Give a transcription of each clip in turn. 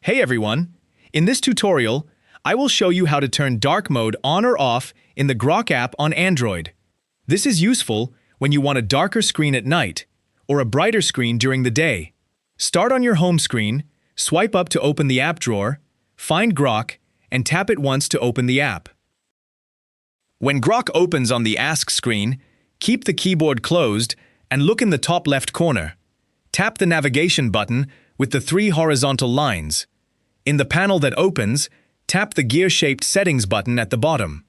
Hey everyone! In this tutorial, I will show you how to turn dark mode on or off in the Grok app on Android. This is useful when you want a darker screen at night or a brighter screen during the day. Start on your home screen, swipe up to open the app drawer, find Grok, and tap it once to open the app. When Grok opens on the Ask screen, keep the keyboard closed and look in the top left corner. Tap the navigation button with the 3 horizontal lines. In the panel that opens, tap the gear-shaped Settings button at the bottom.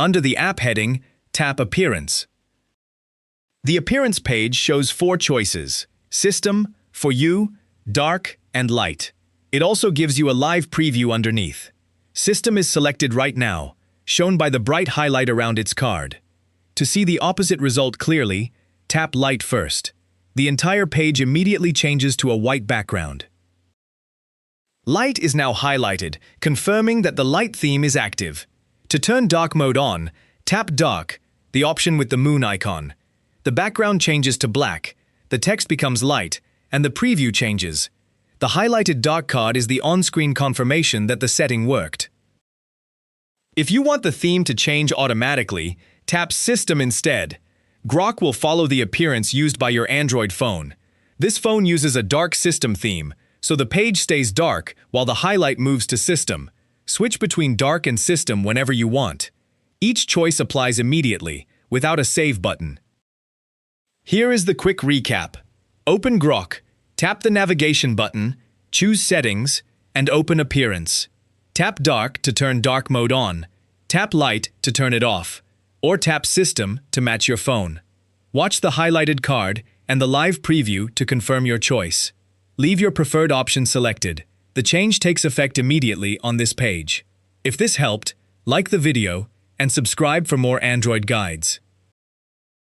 Under the app heading, tap Appearance. The Appearance page shows 4 choices: System, For You, Dark, and Light. It also gives you a live preview underneath. System is selected right now, shown by the bright highlight around its card. To see the opposite result clearly, tap Light first. The entire page immediately changes to a white background. Light is now highlighted, confirming that the light theme is active. To turn dark mode on, tap Dark, the option with the moon icon. The background changes to black, the text becomes light, and the preview changes. The highlighted dark card is the on-screen confirmation that the setting worked. If you want the theme to change automatically, tap System instead. Grok will follow the appearance used by your Android phone. This phone uses a dark system theme, so the page stays dark while the highlight moves to System. Switch between dark and System whenever you want. Each choice applies immediately, without a save button. Here is the quick recap. Open Grok, tap the navigation button, choose Settings, and open Appearance. Tap Dark to turn dark mode on, tap Light to turn it off, or tap System to match your phone. Watch the highlighted card and the live preview to confirm your choice. Leave your preferred option selected. The change takes effect immediately on this page. If this helped, like the video and subscribe for more Android guides.